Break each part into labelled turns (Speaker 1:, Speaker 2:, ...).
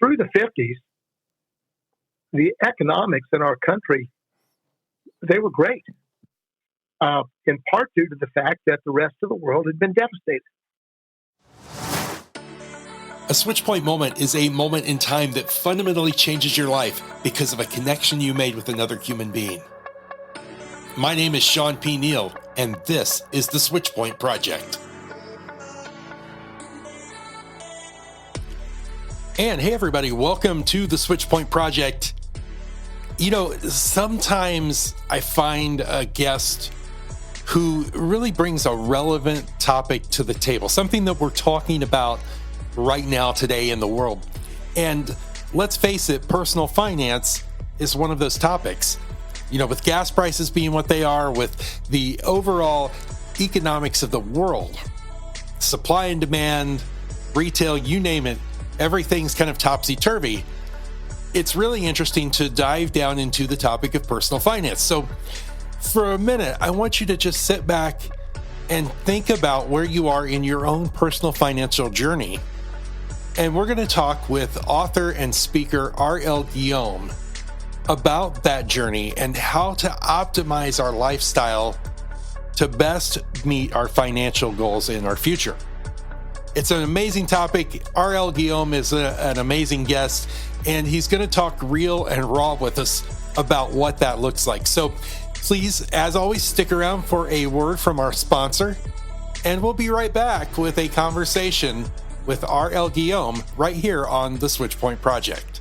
Speaker 1: through the 50s, the economics in our country, they were great, in part due to the fact that the rest of the world had been devastated.
Speaker 2: A switch point moment is a moment in time that fundamentally changes your life because of a connection you made with another human being. My name is Shawn P. Neal, and this is the Switch Point Project. And hey, everybody, welcome to the Switch Point Project. You know, sometimes I find a guest who really brings a relevant topic to the table, something that we're talking about right now today in the world. And let's face it, personal finance is one of those topics. You know, with gas prices being what they are, with the overall economics of the world, supply and demand, retail, you name it, everything's kind of topsy-turvy. It's really interesting to dive down into the topic of personal finance. So for a minute, I want you to just sit back and think about where you are in your own personal financial journey. And we're going to talk with author and speaker RL Guillaume about that journey and how to optimize our lifestyle to best meet our financial goals in our future. It's an amazing topic. RL Guillaume is an amazing guest, and he's going to talk real and raw with us about what that looks like. So please, as always, stick around for a word from our sponsor, and we'll be right back with a conversation with RL Guillaume right here on the Switch Point Project.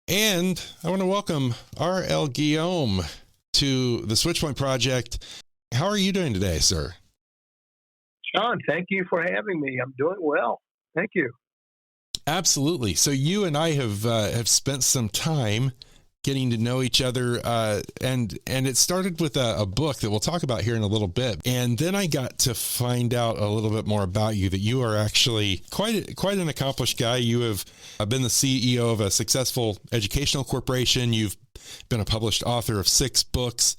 Speaker 2: And I want to welcome RL Guillaume to the Switch Point Project. How are you doing today, sir?
Speaker 1: Shawn, thank you for having me. I'm doing well. Thank you.
Speaker 2: Absolutely. So you and I have spent some time getting to know each other, and it started with a book that we'll talk about here in a little bit. And then I got to find out a little bit more about you, that you are actually quite an accomplished guy. You have been the CEO of a successful educational corporation. You've been a published author of 6 books.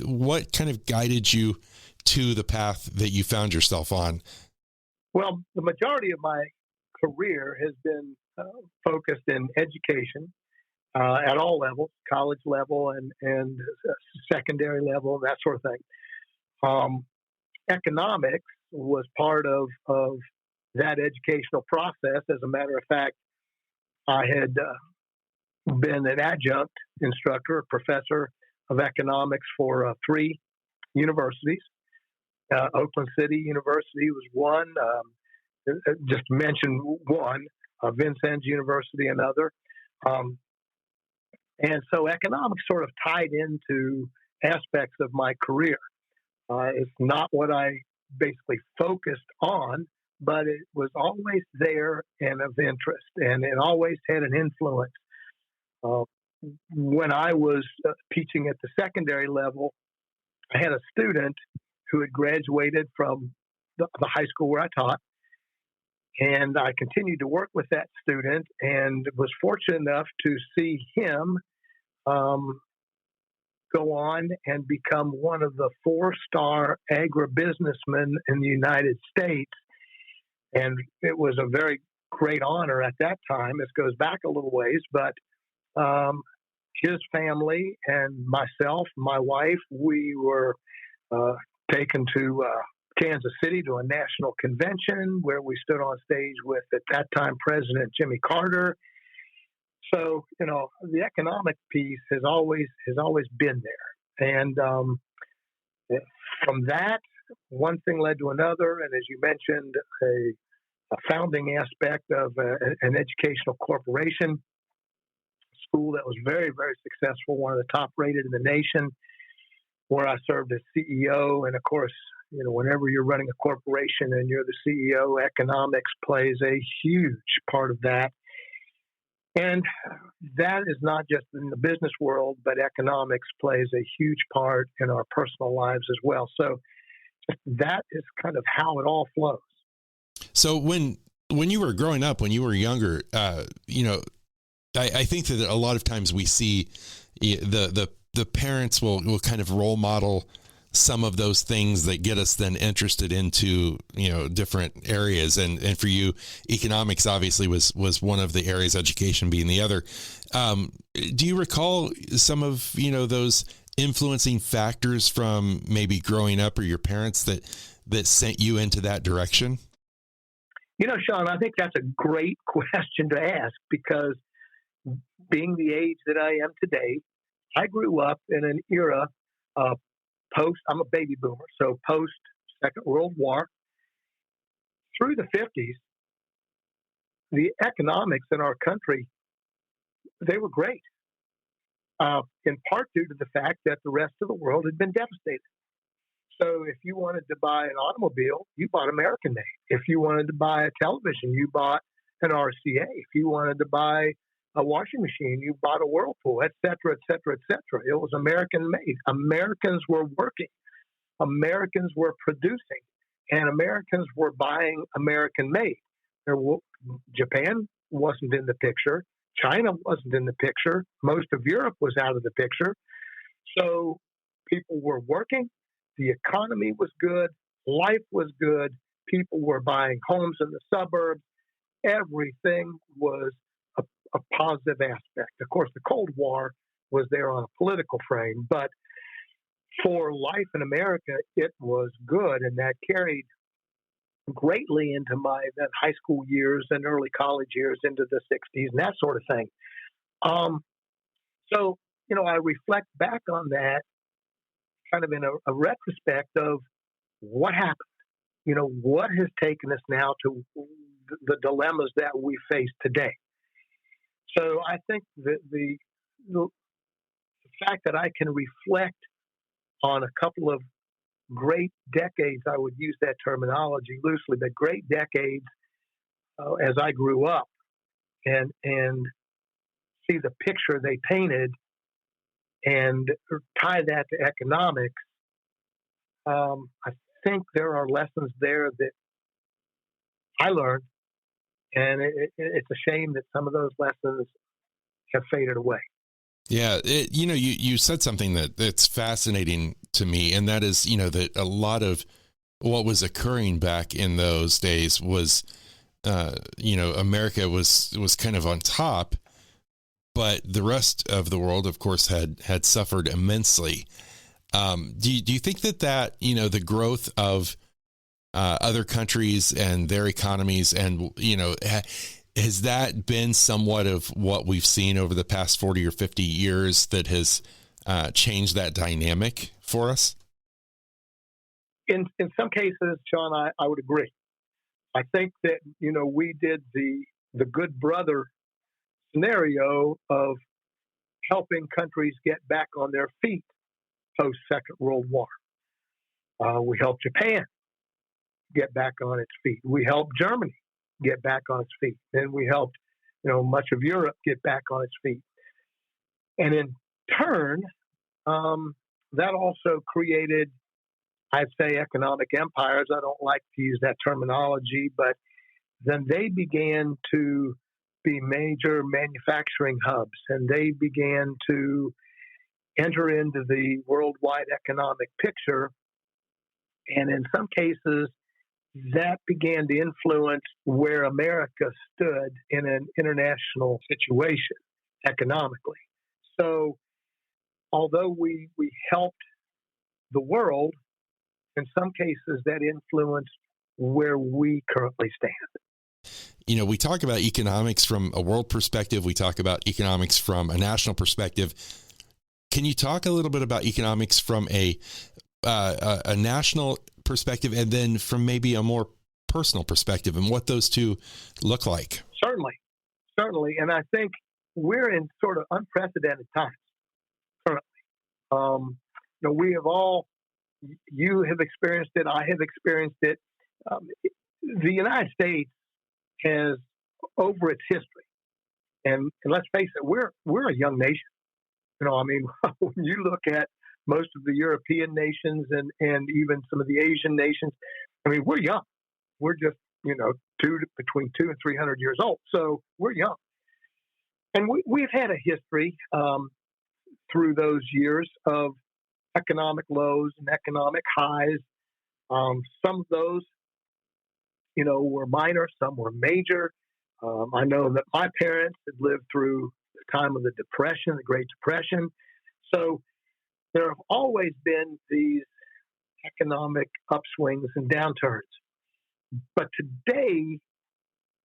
Speaker 2: What kind of guided you to the path that you found yourself on?
Speaker 1: Well, the majority of my career has been focused in education. At all levels, college level and secondary level, that sort of thing. Economics was part of that educational process. As a matter of fact, I had been an adjunct instructor, a professor of economics for 3 universities. Oakland City University was one, just to mention one, Vincennes University another. And so economics sort of tied into aspects of my career. It's not what I basically focused on, but it was always there and of interest, and it always had an influence. When I was teaching at the secondary level, I had a student who had graduated from the high school where I taught, and I continued to work with that student and was fortunate enough to see him go on and become one of the 4-star agribusinessmen in the United States. And it was a very great honor at that time. This goes back a little ways, but his family and myself, my wife, we were taken to Kansas City to a national convention where we stood on stage with, at that time, President Jimmy Carter. So, you know, the economic piece has always been there. And from that, one thing led to another. And as you mentioned, a founding aspect of an educational corporation, school that was very, very successful, one of the top rated in the nation, where I served as CEO. And of course, you know, whenever you're running a corporation and you're the CEO, economics plays a huge part of that. And that is not just in the business world, but economics plays a huge part in our personal lives as well. So that is kind of how it all flows.
Speaker 2: So when you were growing up, when you were younger, you know, I think that a lot of times we see the parents will kind of role model some of those things that get us then interested into, different areas. And for you, economics obviously was one of the areas, education being the other. Do you recall some of, those influencing factors from maybe growing up or your parents that sent you into that direction?
Speaker 1: Shawn, I think that's a great question to ask, because being the age that I am today, I grew up in an era of I'm a baby boomer, so post Second World War. Through the 50s, the economics in our country, they were great, in part due to the fact that the rest of the world had been devastated. So if you wanted to buy an automobile, you bought American made. If you wanted to buy a television, you bought an RCA. If you wanted to buy a washing machine, you bought a Whirlpool, et cetera, et cetera, et cetera. It was American made. Americans were working. Americans were producing. And Americans were buying American made. Japan wasn't in the picture. China wasn't in the picture. Most of Europe was out of the picture. So people were working. The economy was good. Life was good. People were buying homes in the suburbs. Everything was a positive aspect. Of course, the Cold War was there on a political frame, but for life in America, it was good, and that carried greatly into my then high school years and early college years into the 60s and that sort of thing. So, I reflect back on that kind of in a retrospect of what happened. What has taken us now to the dilemmas that we face today. So I think that the fact that I can reflect on a couple of great decades, I would use that terminology loosely, but great decades as I grew up and see the picture they painted and tie that to economics. I think there are lessons there that I learned, and it's a shame that some of those lessons have faded away.
Speaker 2: Yeah, you said something that's fascinating to me, and that is, that a lot of what was occurring back in those days was, America was kind of on top, but the rest of the world, of course, had suffered immensely. Do you think that the growth of other countries and their economies, and has that been somewhat of what we've seen over the past 40 or 50 years that has changed that dynamic for us?
Speaker 1: In some cases, Shawn, I would agree. I think that we did the good brother scenario of helping countries get back on their feet post Second World War. We helped Japan get back on its feet. We helped Germany get back on its feet. And we helped, much of Europe get back on its feet. And in turn, that also created, I'd say, economic empires. I don't like to use that terminology, but then they began to be major manufacturing hubs, and they began to enter into the worldwide economic picture. And in some cases, that began to influence where America stood in an international situation economically. So although we helped the world, in some cases that influenced where we currently stand.
Speaker 2: We talk about economics from a world perspective. We talk about economics from a national perspective. Can you talk a little bit about economics from a national perspective, and then from maybe a more personal perspective, and what those two look like? Certainly. And I think we're in sort of unprecedented times currently. We have all, you have experienced it, I have experienced it. The United States has, over its history, and let's face it, we're a young nation. When you look at most of the European nations and even some of the Asian nations, we're young. We're just, between 200 and 300 years old. So we're young. And we've had a history through those years of
Speaker 1: economic lows and economic highs. Some of those, were minor, some were major. I know that my parents had lived through the time of the Depression, the Great Depression. So there have always been these economic upswings and downturns. But today,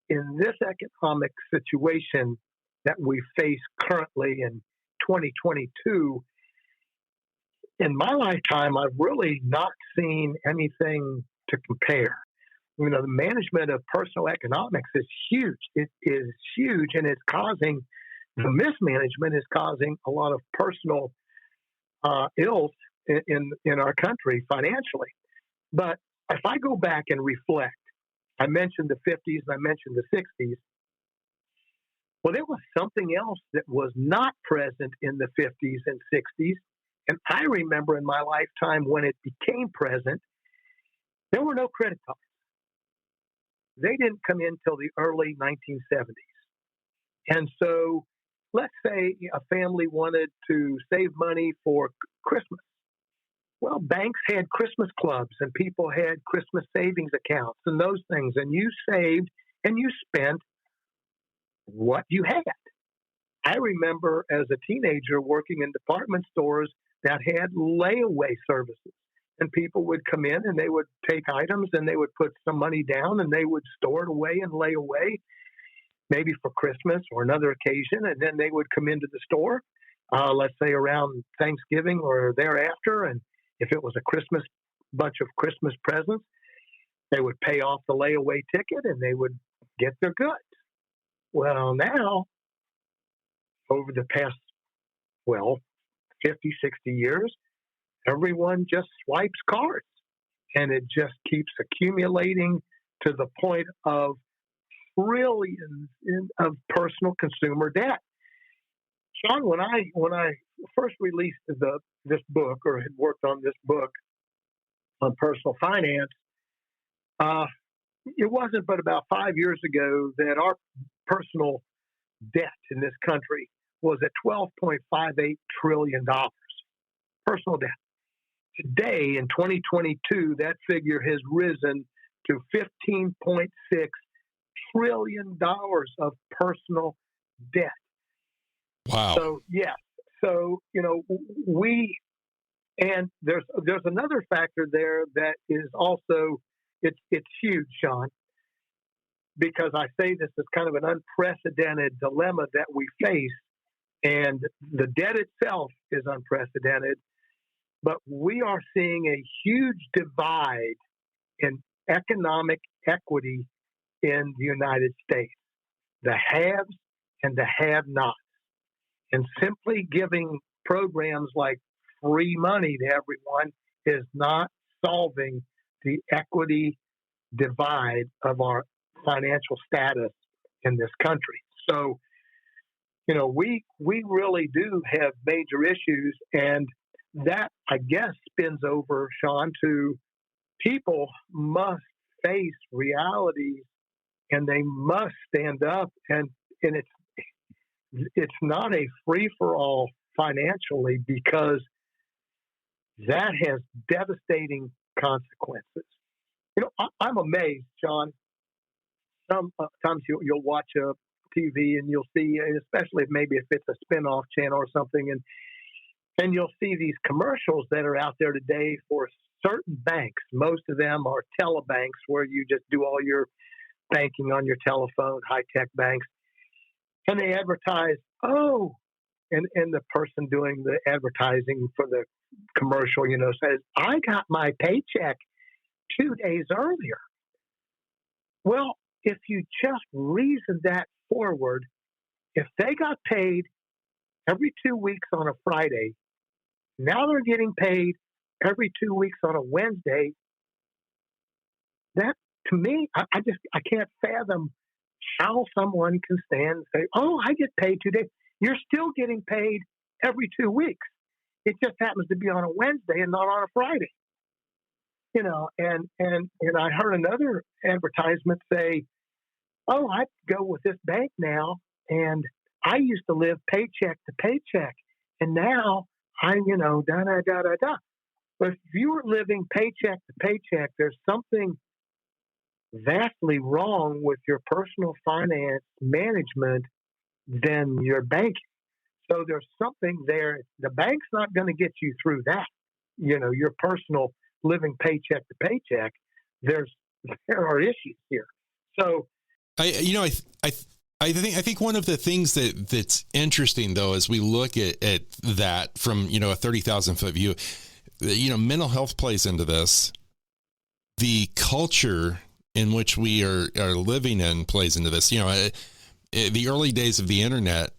Speaker 1: in this economic situation that we face currently in 2022, in my lifetime, I've really not seen anything to compare. The management of personal economics is huge. It is huge, and it's causing the mismanagement is causing a lot of personal ills in our country financially. But if I go back and reflect, I mentioned the 50s, I mentioned the 60s. Well, there was something else that was not present in the 50s and 60s. And I remember in my lifetime when it became present, there were no credit cards. They didn't come in until the early 1970s. And so let's say a family wanted to save money for Christmas. Well, banks had Christmas clubs and people had Christmas savings accounts and those things. And you saved and you spent what you had. I remember as a teenager working in department stores that had layaway services. And people would come in and they would take items and they would put some money down and they would store it away and lay away, maybe for Christmas or another occasion. And then they would come into the store, let's say around Thanksgiving or thereafter. And if it was a bunch of Christmas presents, they would pay off the layaway ticket and they would get their goods. Well, now, over the past, 50, 60 years, everyone just swipes cards, and it just keeps accumulating to the point of trillions of personal consumer debt. Shawn, when I first released this book or had worked on this book on personal finance, it wasn't but about 5 years ago that our personal debt in this country was at $12.58 trillion. Personal debt. Today, in 2022, that figure has risen to $15.6 trillion of personal debt.
Speaker 2: Wow.
Speaker 1: So, yes. So, and there's another factor there that is also, it's huge, Shawn, because I say this is kind of an unprecedented dilemma that we face, and the debt itself is unprecedented. But we are seeing a huge divide in economic equity in the United States, the haves and the have-nots. And simply giving programs like free money to everyone is not solving the equity divide of our financial status in this country. So, we really do have major issues, and that, I guess, spins over, Shawn, to people must face realities and they must stand up, and it's not a free-for-all financially, because that has devastating consequences. I'm amazed, Shawn. Sometimes you'll watch a TV and you'll see, especially if it's a spin-off channel or something, and you'll see these commercials that are out there today for certain banks. Most of them are telebanks where you just do all your banking on your telephone, high-tech banks. And they advertise, and the person doing the advertising for the commercial, says, I got my paycheck 2 days earlier. Well, if you just reason that forward, if they got paid every 2 weeks on a Friday, now they're getting paid every 2 weeks on a Wednesday. That, to me, I can't fathom how someone can stand and say, I get paid 2 days. You're still getting paid every 2 weeks. It just happens to be on a Wednesday and not on a Friday. And I heard another advertisement say, I go with this bank now, and I used to live paycheck to paycheck, and now da, da, da, da, da. But if you were living paycheck to paycheck, there's something vastly wrong with your personal finance management than your banking. So there's something there. The bank's not going to get you through that. Your personal living paycheck to paycheck. There are issues here. So
Speaker 2: I think one of the things that's interesting though, as we look at that from a 30,000 foot view, mental health plays into this. The culture in which we are living in plays into this. The early days of the internet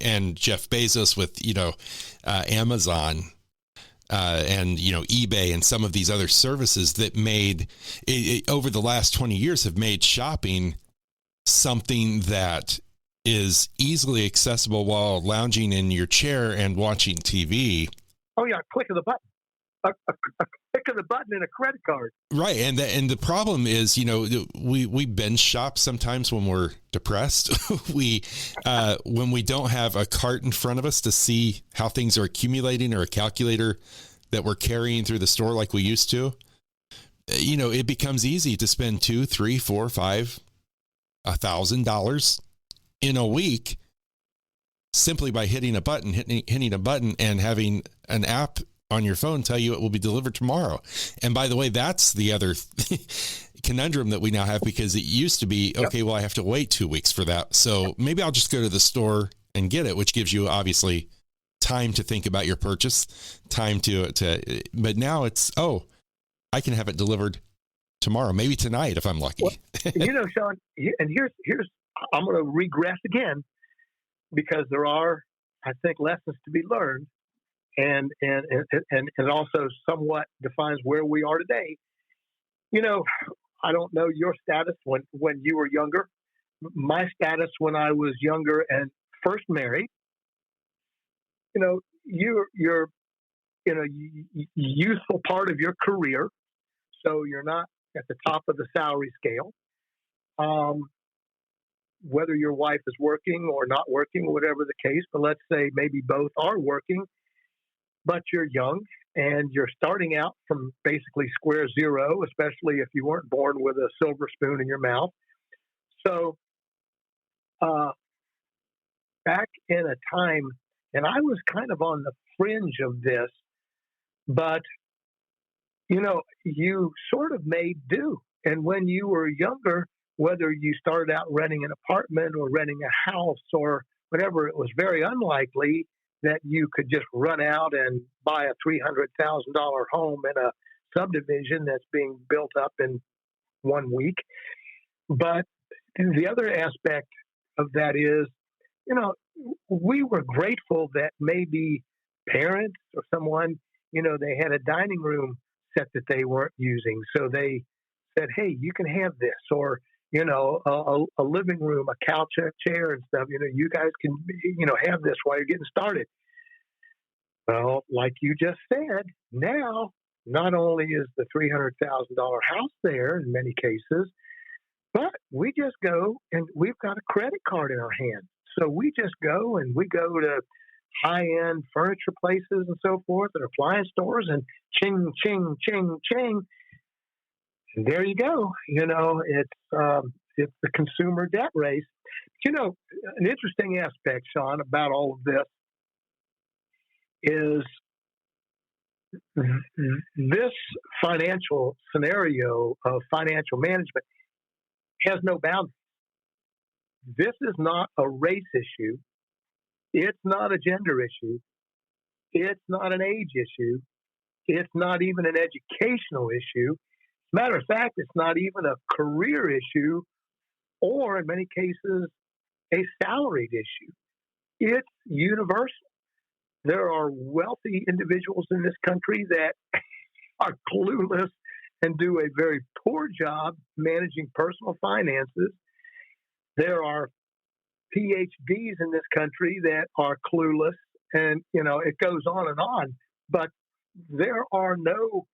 Speaker 2: and Jeff Bezos with Amazon. And eBay and some of these other services that made over the last 20 years have made shopping something that is easily accessible while lounging in your chair and watching TV.
Speaker 1: Oh yeah, click of the button. A click of the button and a credit card.
Speaker 2: Right, and the problem is, we binge shop sometimes when we're depressed. When we don't have a cart in front of us to see how things are accumulating, or a calculator that we're carrying through the store like we used to, it becomes easy to spend $2, $3, $4, $5, $1,000 in a week simply by hitting a button and having an app on your phone tell you it will be delivered tomorrow. And by the way, that's the other conundrum that we now have, because it used to be, okay, well, I have to wait 2 weeks for that. So maybe I'll just go to the store and get it, which gives you obviously time to think about your purchase, time but now it's, I can have it delivered tomorrow, maybe tonight if I'm lucky.
Speaker 1: Well, Shawn, and here's I'm going to regress again, because there are, I think, lessons to be learned. And it also somewhat defines where we are today. I don't know your status when you were younger. My status when I was younger and first married, you're in a youthful part of your career, so you're not at the top of the salary scale. Whether your wife is working or not working, whatever the case, but let's say maybe both are working, but you're young and you're starting out from basically square zero, especially if you weren't born with a silver spoon in your mouth. So back in a time, and I was kind of on the fringe of this, but, you sort of made do. And when you were younger, whether you started out renting an apartment or renting a house or whatever, it was very unlikely that you could just run out and buy a $300,000 home in a subdivision that's being built up in 1 week. But the other aspect of that is, we were grateful that maybe parents or someone, they had a dining room set that they weren't using. So they said, hey, you can have this, or, a living room, a couch, a chair and stuff. You guys can, have this while you're getting started. Well, like you just said, now not only is the $300,000 house there in many cases, but we just go and we've got a credit card in our hand. So we just go and we go to high-end furniture places and so forth, and appliance stores, and ching, ching, ching, ching. And there you go. It's the consumer debt race. An interesting aspect, Shawn, about all of this is this financial scenario of financial management has no boundaries. This is not a race issue. It's not a gender issue. It's not an age issue. It's not even an educational issue. As a matter of fact, it's not even a career issue, or in many cases, a salaried issue. It's universal. There are wealthy individuals in this country that are clueless and do a very poor job managing personal finances. There are PhDs in this country that are clueless, and it goes on and on. But there are no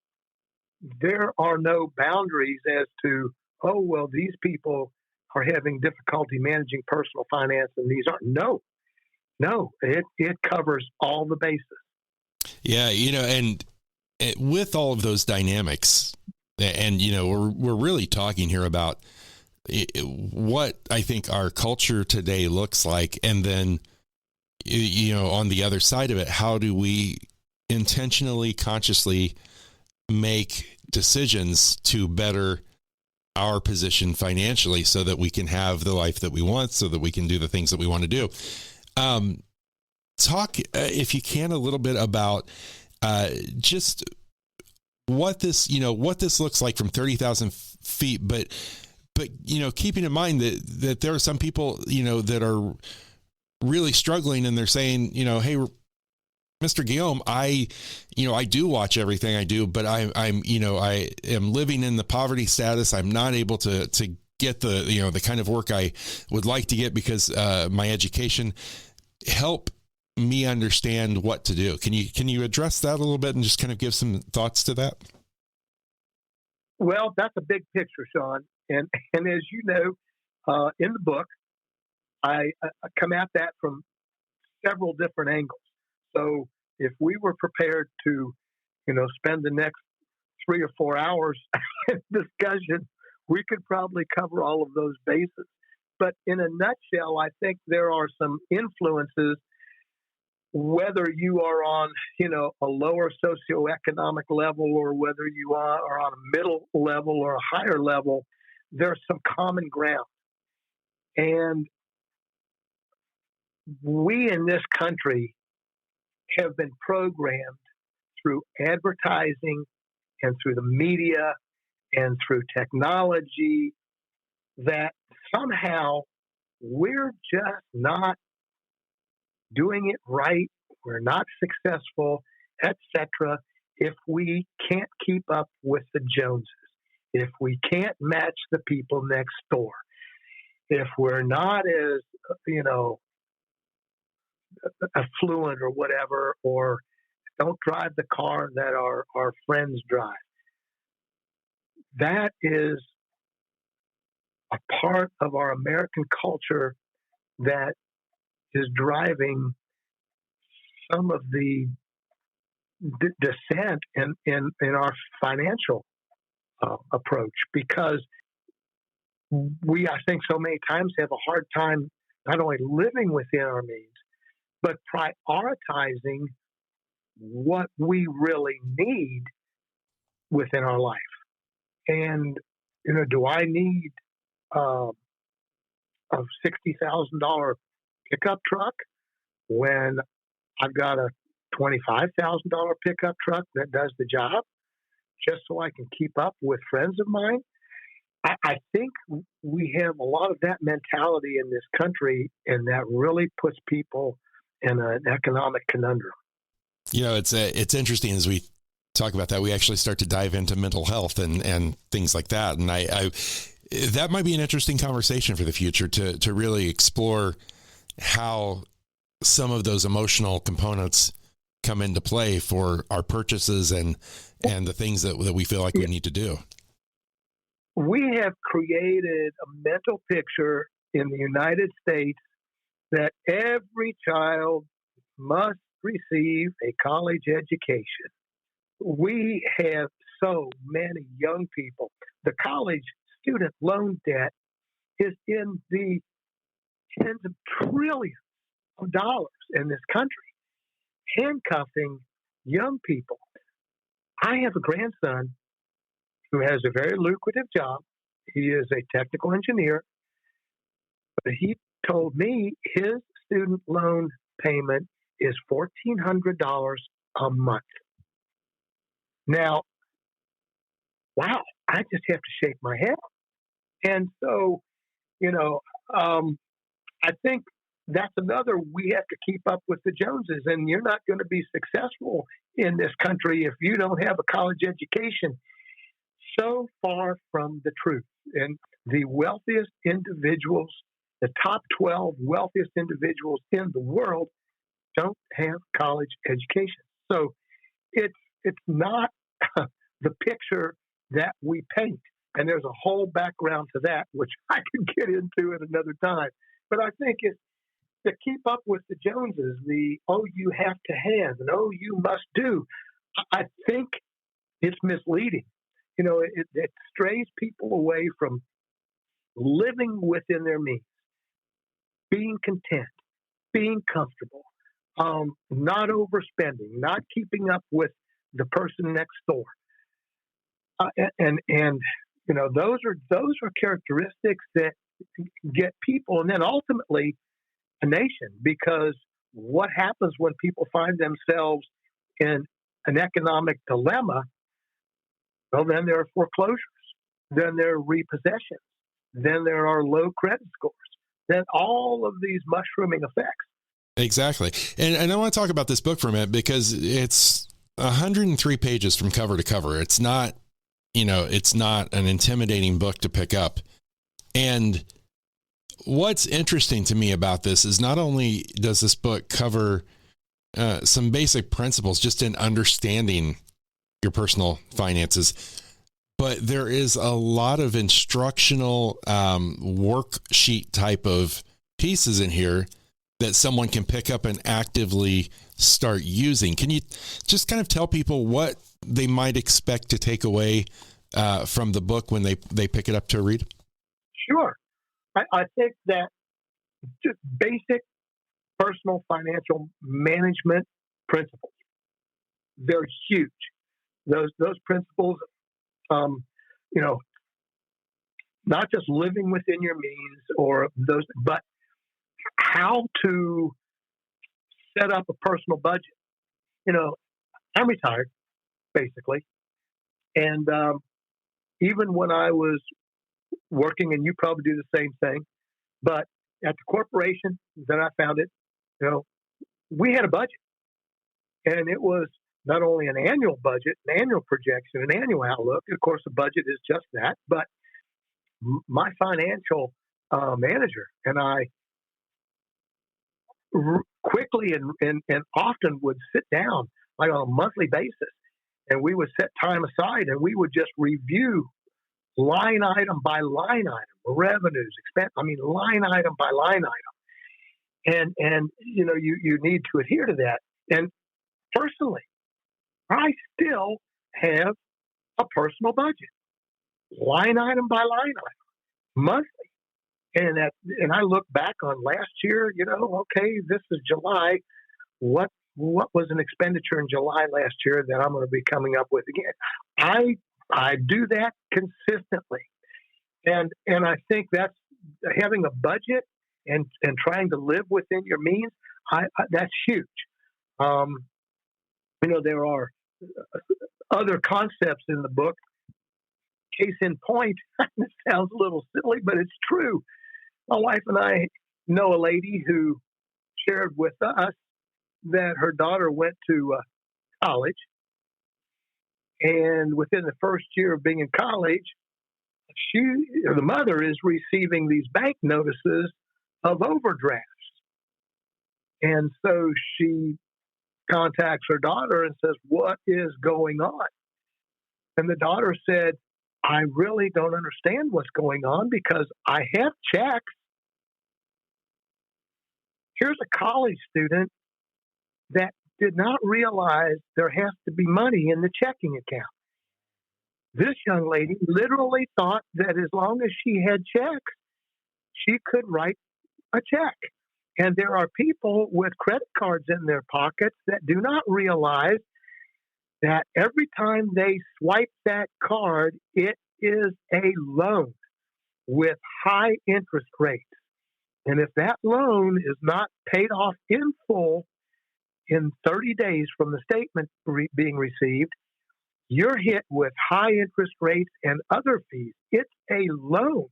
Speaker 1: boundaries as to, oh well, these people are having difficulty managing personal finance and these aren't. No, No, it covers all the bases.
Speaker 2: Yeah, and with all of those dynamics, and we're really talking here about what I think our culture today looks like, and then on the other side of it, how do we intentionally, consciously make decisions to better our position financially so that we can have the life that we want, so that we can do the things that we want to do. Talk, if you can, a little bit about just what this looks like from 30,000 feet, but keeping in mind that there are some people, that are really struggling, and they're saying, hey, Mr. Guillaume, I do watch everything I do, but I am living in the poverty status. I'm not able to get the kind of work I would like to get because my education. Help me understand what to do. Can you address that a little bit and just kind of give some thoughts to that?
Speaker 1: Well, that's a big picture, Shawn. And as you know, in the book, I come at that from several different angles. So if we were prepared to, spend the next 3 or 4 hours in discussion, we could probably cover all of those bases. But in a nutshell, I think there are some influences, whether you are on, a lower socioeconomic level or whether you are on a middle level or a higher level, there's some common ground. And we in this country have been programmed through advertising and through the media and through technology that somehow we're just not doing it right, we're not successful, etc., if we can't keep up with the Joneses, if we can't match the people next door, if we're not as, affluent or whatever, or don't drive the car that our friends drive. That is a part of our American culture that is driving some of the dissent in our financial approach, because we, I think, so many times have a hard time not only living within our means, but prioritizing what we really need within our life. And, do I need a $60,000 pickup truck when I've got a $25,000 pickup truck that does the job just so I can keep up with friends of mine? I think we have a lot of that mentality in this country, and that really puts people in an economic conundrum.
Speaker 2: It's interesting as we talk about that. We actually start to dive into mental health and things like that. And I that might be an interesting conversation for the future to really explore how some of those emotional components come into play for our purchases and the things that we feel like we need to do.
Speaker 1: We have created a mental picture in the United States that every child must receive a college education. We have so many young people. The college student loan debt is in the tens of trillions of dollars in this country, handcuffing young people. I have a grandson who has a very lucrative job. He is a technical engineer, but he told me his student loan payment is $1,400 a month. Now, wow, I just have to shake my head. And so, I think that's another, we have to keep up with the Joneses, and you're not going to be successful in this country if you don't have a college education. So far from the truth. And the wealthiest individuals, the top 12 wealthiest individuals in the world, don't have college education. So it's not the picture that we paint. And there's a whole background to that, which I can get into at another time. But I think to keep up with the Joneses, you have to have, and you must do. I think it's misleading. It strays people away from living within their means, being content, being comfortable, not overspending, not keeping up with the person next door. Those are characteristics that get people, and then ultimately a nation. Because what happens when people find themselves in an economic dilemma? Well, then there are foreclosures, then there are repossessions, then there are low credit scores, then all of these mushrooming effects.
Speaker 2: Exactly. And I want to talk about this book for a minute, because it's 103 pages from cover to cover. It's not, it's not an intimidating book to pick up. And what's interesting to me about this is not only does this book cover some basic principles just in understanding your personal finances, but there is a lot of instructional worksheet type of pieces in here that someone can pick up and actively start using. Can you just kind of tell people what they might expect to take away from the book when they pick it up to read?
Speaker 1: Sure. I think that just basic personal financial management principles, they're huge. Those principles, not just living within your means but how to set up a personal budget. I'm retired, basically. And even when I was working, and you probably do the same thing, but at the corporation that I founded, we had a budget. And it was not only an annual budget, an annual projection, an annual outlook. Of course, the budget is just that. But my financial manager and I quickly and often would sit down like on a monthly basis, and we would set time aside, and we would just review line item by line item, revenues, expense. Line item by line item. And you need to adhere to that. And personally, I still have a personal budget, line item by line item, monthly. And I look back on last year, okay, this is July. What was an expenditure in July last year that I'm going to be coming up with again? I do that consistently. And I think that's having a budget and trying to live within your means. That's huge. There are other concepts in the book. Case in point, it sounds a little silly, but it's true. My wife and I know a lady who shared with us that her daughter went to college, and within the first year of being in college, the mother is receiving these bank notices of overdrafts. And so she contacts her daughter and says, "What is going on?" And the daughter said, "I really don't understand what's going on because I have checks. Here's a college student that did not realize there has to be money in the checking account. This young lady literally thought that as long as she had checks, she could write a check. And there are people with credit cards in their pockets that do not realize that every time they swipe that card, it is a loan with high interest rates. And if that loan is not paid off in full in 30 days from the statement being received, you're hit with high interest rates and other fees. It's a loan.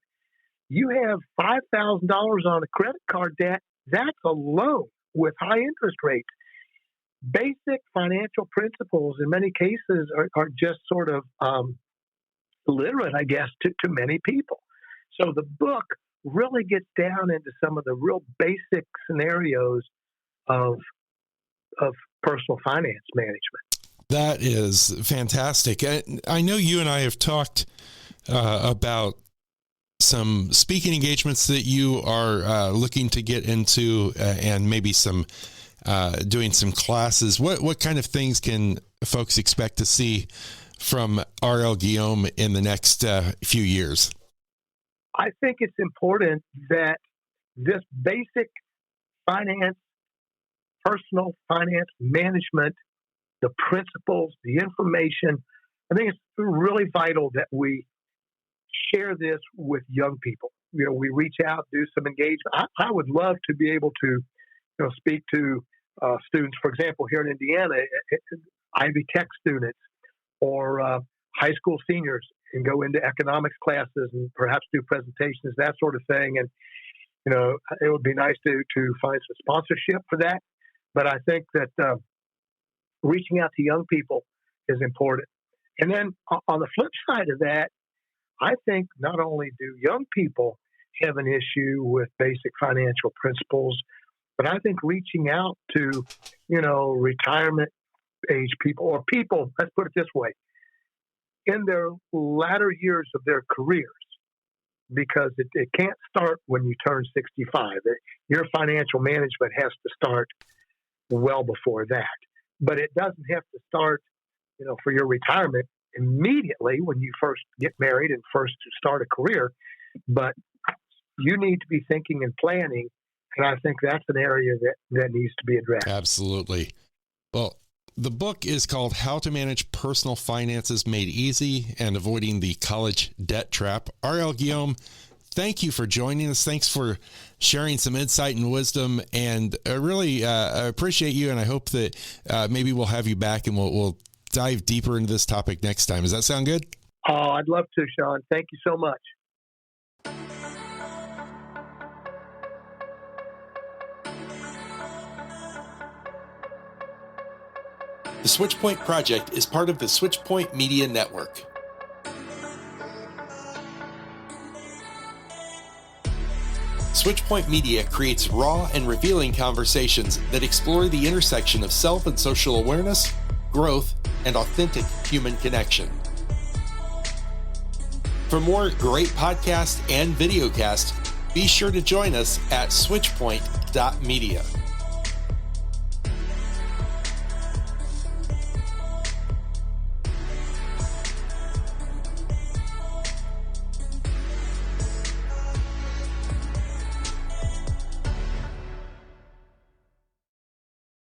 Speaker 1: You have $5,000 on a credit card debt. That's a loan with high interest rates. Basic financial principles in many cases are just sort of illiterate, I guess, to many people. So the book really gets down into some of the real basic scenarios of personal finance management.
Speaker 2: That is fantastic. I know you and I have talked about some speaking engagements that you are looking to get into, and maybe some doing some classes. What kind of things can folks expect to see from RL Guillaume in the next few years?
Speaker 1: I think it's important that this basic finance, personal finance management, the principles, the information, I think it's really vital that we share this with young people. We reach out, do some engagement. I would love to be able to, speak to students, for example, here in Indiana, Ivy Tech students or high school seniors, and go into economics classes and perhaps do presentations, that sort of thing. And, it would be nice to find some sponsorship for that. But I think that reaching out to young people is important. And then on the flip side of that, I think not only do young people have an issue with basic financial principles, but I think reaching out to, retirement age people, or people, let's put it this way, in their latter years of their careers, because it can't start when you turn 65. Your financial management has to start well before that. But it doesn't have to start, for your retirement immediately when you first get married and first start a career. But you need to be thinking and planning. And I think that's an area that needs to be addressed.
Speaker 2: Absolutely. Well, the book is called How to Manage Personal Finances Made Easy and Avoiding the College Debt Trap. RL Guillaume, thank you for joining us. Thanks for sharing some insight and wisdom. And I really appreciate you. And I hope that maybe we'll have you back and we'll dive deeper into this topic next time. Does that sound good?
Speaker 1: Oh, I'd love to, Shawn. Thank you so much.
Speaker 2: The Switchpoint Project is part of the Switchpoint Media Network. Switchpoint Media creates raw and revealing conversations that explore the intersection of self and social awareness, growth, and authentic human connection. For more great podcasts and videocasts, be sure to join us at switchpoint.media.